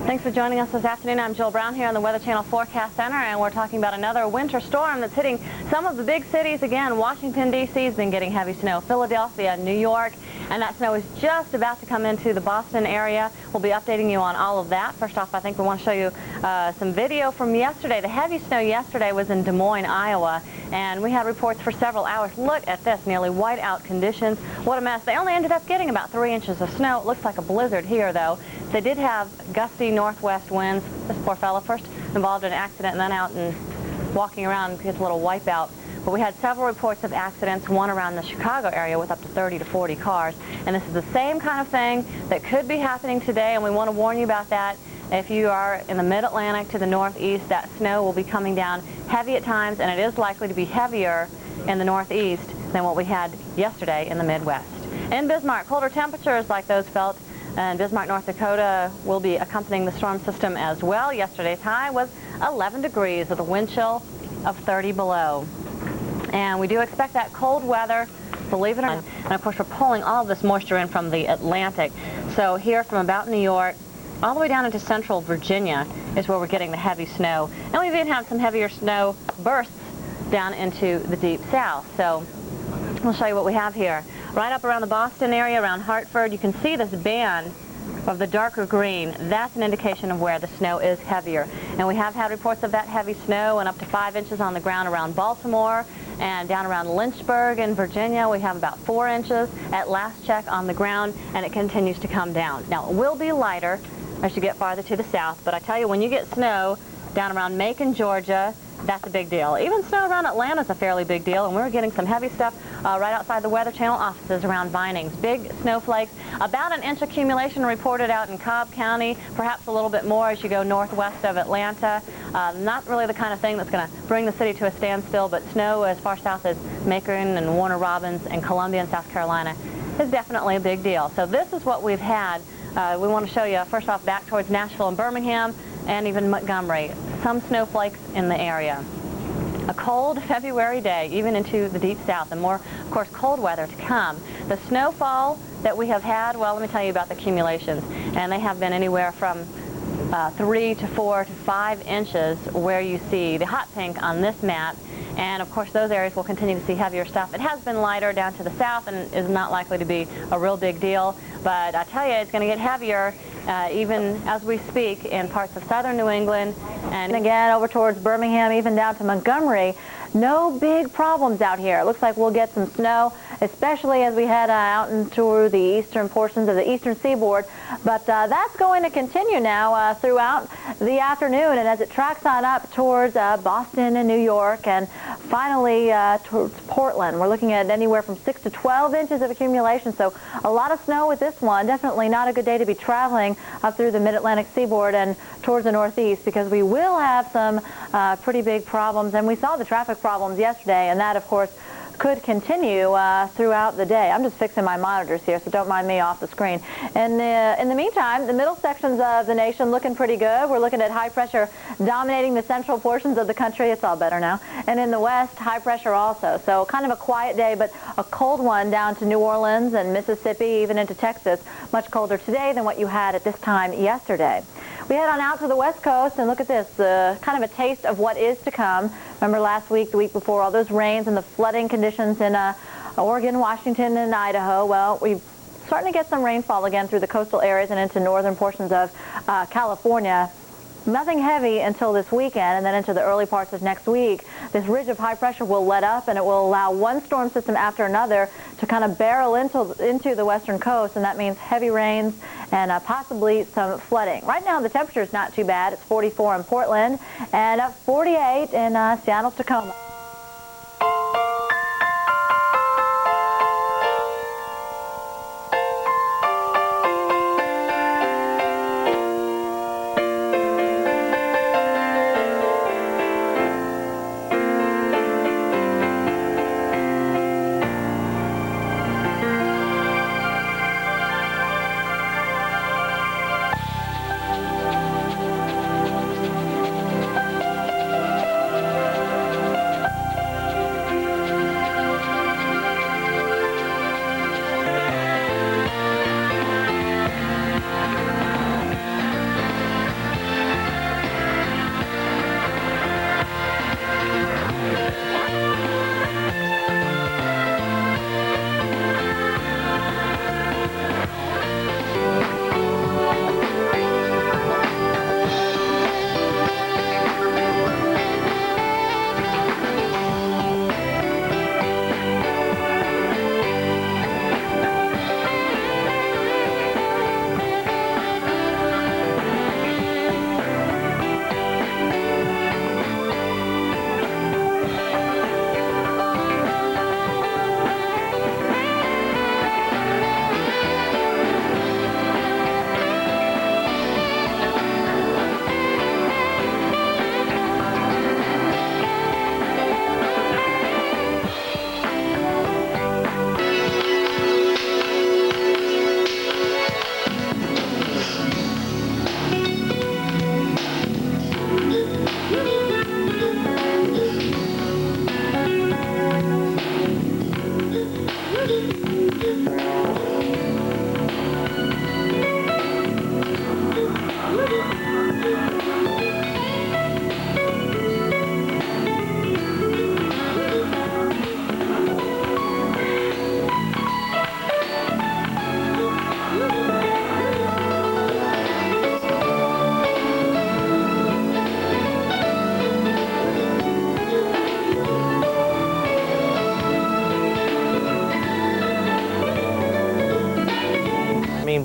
Thanks for joining us this afternoon. I'm Jill Brown here on the Weather Channel Forecast Center, and we're talking about another winter storm that's hitting some of the big cities again. Washington, D.C. has been getting heavy snow. Philadelphia, New York, and that snow is just about to come into the Boston area. We'll be updating you on all of that. First off, I think we want to show you some video from yesterday. The heavy snow yesterday was in Des Moines, Iowa, and we had reports for several hours. Look at this, nearly whiteout conditions. What a mess. They only ended up getting about 3 inches of snow. It looks like a blizzard here, though. They did have gusty northwest winds. This poor fellow first involved in an accident and then out and walking around gets a little wipeout. But we had several reports of accidents, one around the Chicago area with up to 30 to 40 cars. And this is the same kind of thing that could be happening today, and we want to warn you about that. If you are in the mid-Atlantic to the northeast, that snow will be coming down heavy at times, and it is likely to be heavier in the northeast than what we had yesterday in the Midwest. In Bismarck, colder temperatures like those felt in Bismarck, North Dakota will be accompanying the storm system as well. Yesterday's high was 11 degrees with a wind chill of 30 below. And we do expect that cold weather, believe it or not. And of course, we're pulling all of this moisture in from the Atlantic. So here from about New York all the way down into central Virginia is where we're getting the heavy snow. And we even have some heavier snow bursts down into the deep south. So we'll show you what we have here. Right up around the Boston area, around Hartford, you can see this band of the darker green. That's an indication of where the snow is heavier. And we have had reports of that heavy snow and up to 5 inches on the ground around Baltimore and down around Lynchburg in Virginia. We have about 4 inches at last check on the ground, and it continues to come down. Now, it will be lighter as you get farther to the south, but I tell you, when you get snow down around Macon, Georgia, that's a big deal. Even snow around Atlanta is a fairly big deal, and we're getting some heavy stuff right outside the Weather Channel offices around Vinings. Big snowflakes, about an inch accumulation reported out in Cobb County, perhaps a little bit more as you go northwest of Atlanta. Not really the kind of thing that's going to bring the city to a standstill, but snow as far south as Macon and Warner Robins and Columbia in South Carolina is definitely a big deal. So this is what we've had. We want to show you, first off, back towards Nashville and Birmingham and even Montgomery. Some snowflakes in the area. A cold February day, even into the deep south, and more, of course, cold weather to come. The snowfall that we have had, well, let me tell you about the accumulations, and they have been anywhere from 3 to 4 to 5 inches where you see the hot pink on this map. And of course, those areas will continue to see heavier stuff. It has been lighter down to the south and is not likely to be a real big deal. But I tell you, it's going to get heavier even as we speak in parts of southern New England. And again, over towards Birmingham, even down to Montgomery. No big problems out here. It looks like we'll get some snow, especially as we head out into the eastern portions of the eastern seaboard. But that's going to continue now throughout the afternoon, and as it tracks on up towards Boston and New York, and finally towards Portland. We're looking at anywhere from 6 to 12 inches of accumulation, so a lot of snow with this one. Definitely not a good day to be traveling up through the mid-Atlantic seaboard and towards the northeast, because we will have some pretty big problems, and we saw the traffic problems yesterday, and that, of course, could continue throughout the day. I'm just fixing my monitors here, so don't mind me off the screen. And in the meantime, the middle sections of the nation looking pretty good. We're looking at high pressure dominating the central portions of the country. It's all better now. And in the west, high pressure also. So kind of a quiet day, but a cold one down to New Orleans and Mississippi, even into Texas. Much colder today than what you had at this time yesterday. We head on out to the west coast, and look at this, kind of a taste of what is to come. Remember last week, the week before, all those rains and the flooding conditions in Oregon, Washington, and Idaho. Well, we're starting to get some rainfall again through the coastal areas and into northern portions of California. Nothing heavy until this weekend, and then into the early parts of next week. This ridge of high pressure will let up, and it will allow one storm system after another to kind of barrel into the western coast, and that means heavy rains and possibly some flooding. Right now, the temperature is not too bad. It's 44 in Portland and 48 in Seattle, Tacoma.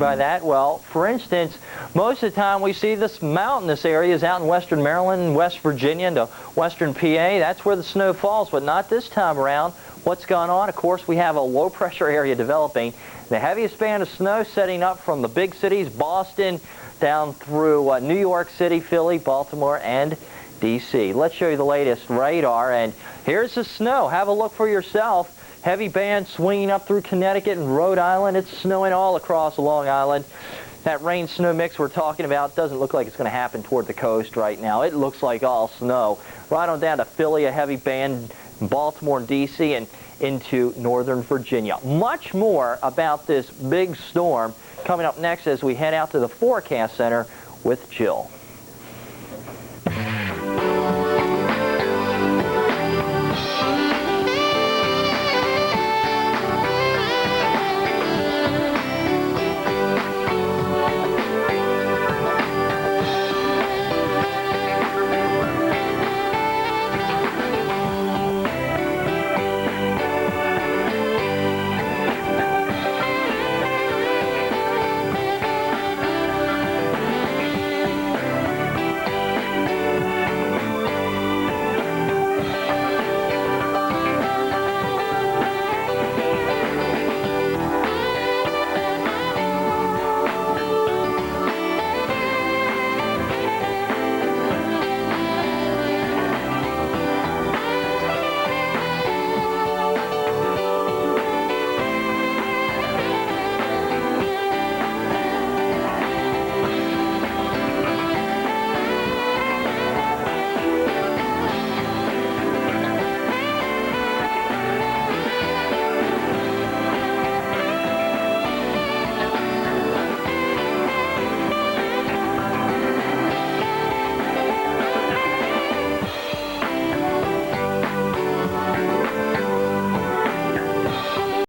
by that? Well, for instance, most of the time we see this mountainous areas out in western Maryland, West Virginia, and western PA. That's where the snow falls, but not this time around. What's going on? Of course, we have a low pressure area developing. The heaviest band of snow setting up from the big cities, Boston, down through New York City, Philly, Baltimore, and D.C. Let's show you the latest radar, and here's the snow. Have a look for yourself. Heavy band swinging up through Connecticut and Rhode Island. It's snowing all across Long Island. That rain-snow mix we're talking about doesn't look like it's going to happen toward the coast right now. It looks like all snow. Right on down to Philly, a heavy band, Baltimore and D.C., and into northern Virginia. Much more about this big storm coming up next as we head out to the forecast center with Jill.